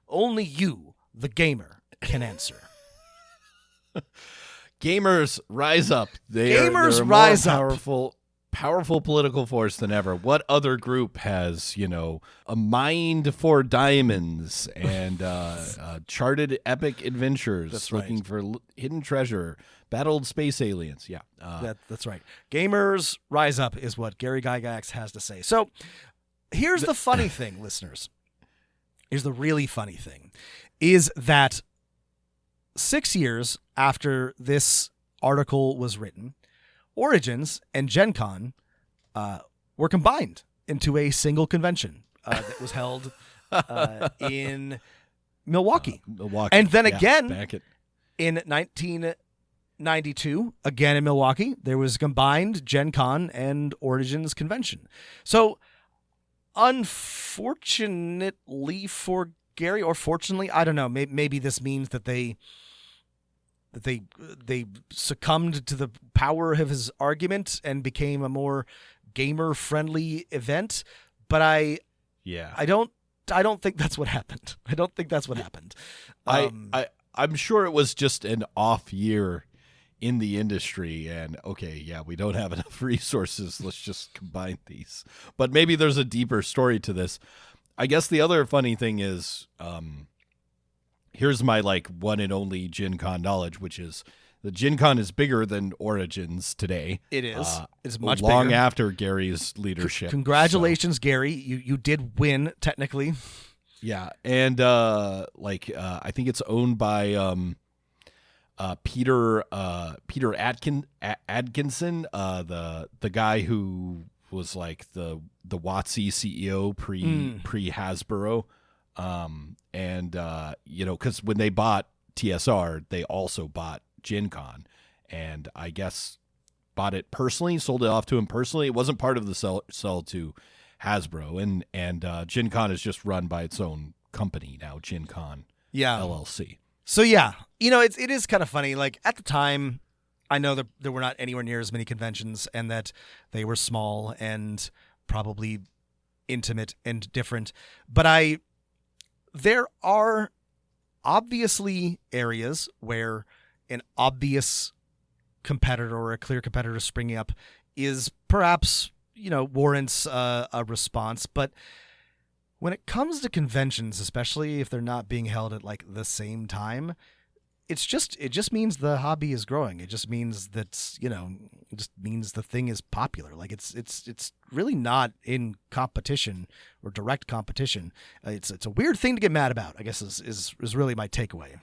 Only you, the gamer, can answer. Gamers rise up. They're a more powerful political force than ever. What other group has, a mind for diamonds and charted epic adventures looking for hidden treasure, battled space aliens? Yeah. That's right. Gamers rise up is what Gary Gygax has to say. So here's the funny thing, listeners. Here's the really funny thing, is that 6 years after this article was written, Origins and Gen Con were combined into a single convention that was held in Milwaukee. And then again, in 1992, again in Milwaukee, there was a combined Gen Con and Origins convention. So, unfortunately for Gary, or fortunately, I don't know, maybe this means that they succumbed to the power of his argument and became a more gamer-friendly event. But I don't think that's what happened. I don't think that's what happened. I'm sure it was just an off year in the industry, and we don't have enough resources. Let's just combine these. But maybe there's a deeper story to this. I guess the other funny thing is, here's my one and only Gen Con knowledge, which is the GenCon is bigger than Origins today. It is. It's much long bigger. after Gary's leadership. Congratulations, Gary. You did win technically. Yeah, and I think it's owned by Peter Atkinson, the guy who was like the WotC CEO pre Hasbro, because when they bought TSR, they also bought GenCon, and I guess bought it personally, sold it off to him personally. It wasn't part of the sell to Hasbro, and GenCon is just run by its own company now, GenCon LLC. So yeah, it is kind of funny. Like at the time, I know that there were not anywhere near as many conventions, and that they were small and probably intimate and different. But there are obviously areas where an obvious competitor or a clear competitor springing up is perhaps, warrants a response. But when it comes to conventions, especially if they're not being held at like the same time, it just means the hobby is growing. It just means that, it just means the thing is popular. Like it's really not in competition or direct competition. It's a weird thing to get mad about, I guess is really my takeaway.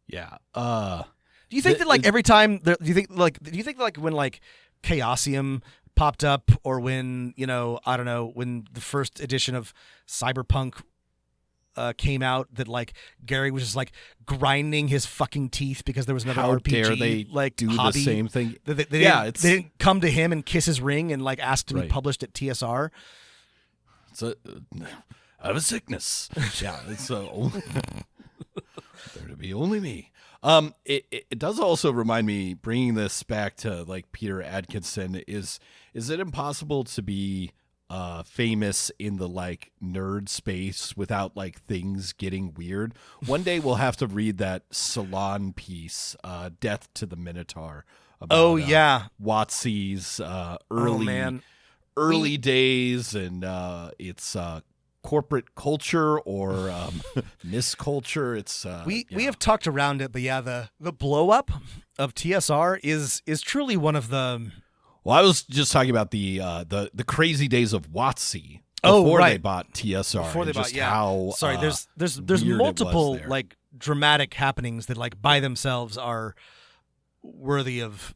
Yeah. Do you think that like every time do you think like when like Chaosium popped up, or when, I don't know, when the first edition of Cyberpunk came out, that like Gary was just like grinding his fucking teeth because there was another How RPG dare they like do hobby. the same thing? They didn't come to him and kiss his ring and like ask to be published at TSR. It's out of a sickness. Yeah, it's there to be only me. It does also remind me, bringing this back to like Peter Atkinson, is it impossible to be famous in the like nerd space without like things getting weird? One day we'll have to read that Salon piece, Death to the Minotaur. About, WotC's early days and its corporate culture or misculture. It's we have talked around it, but yeah, the blow up of TSR is truly one of the. Well, I was just talking about the crazy days of WotC before they bought TSR. Before they bought, how there's multiple like dramatic happenings that like by themselves are worthy of.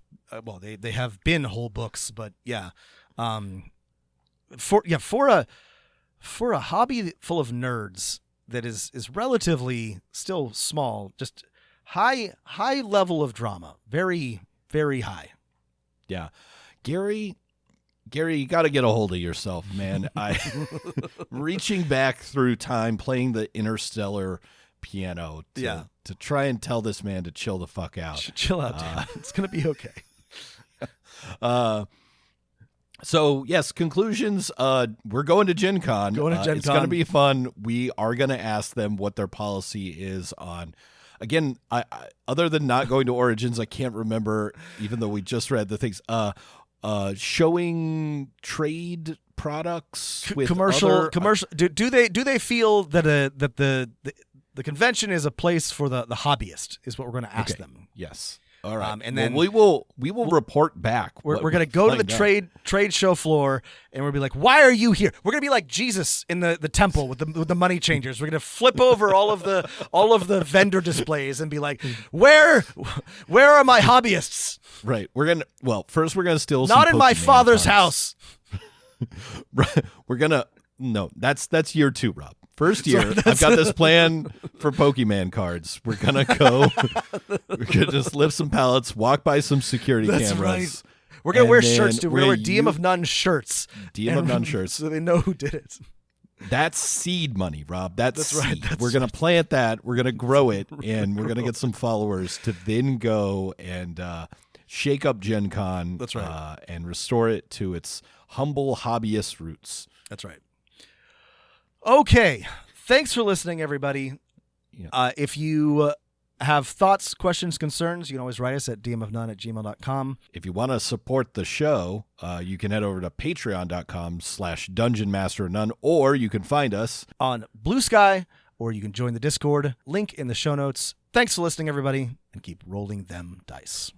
They have been whole books, but for a hobby full of nerds that is relatively still small, just high level of drama, very, very high. Yeah. Gary, you got to get a hold of yourself, man. I reaching back through time, playing the Interstellar piano to try and tell this man to chill the fuck out. Chill out, Dan. It's going to be okay. So, yes, conclusions. We're going to GenCon. It's going to be fun. We are going to ask them what their policy is on. Again, I other than not going to Origins, I can't remember, even though we just read the things. Showing trade products with commercial. Do they feel that the convention is a place for the hobbyist? Is what we're going to ask them. Yes. All right, and then we will report back. We're going to go to the trade show floor, and we'll be like, "Why are you here?" We're going to be like Jesus in the temple with the money changers. We're going to flip over all of the vendor displays and be like, "Where are my hobbyists?" Right. First we're going to steal. Not some in my Pokemon father's cards. house. We're gonna that's year 2, Rob. First year, I've got this plan for Pokemon cards. We're gonna go. We're gonna just lift some pallets, walk by some security cameras. Right. We're gonna wear shirts too. We're gonna wear DM of None shirts. DM of None shirts, so they know who did it. That's seed money, Rob. That's seed. Right. We're gonna plant that. We're gonna grow it, and we're gonna get some followers to then go and shake up GenCon. That's right. And restore it to its humble hobbyist roots. That's right. Okay. Thanks for listening, everybody. Yeah. If you have thoughts, questions, concerns, you can always write us at dmofnone@gmail.com. If you want to support the show, you can head over to patreon.com/dungeonmasternone, or you can find us on Blue Sky, or you can join the Discord. Link in the show notes. Thanks for listening, everybody. and keep rolling them dice.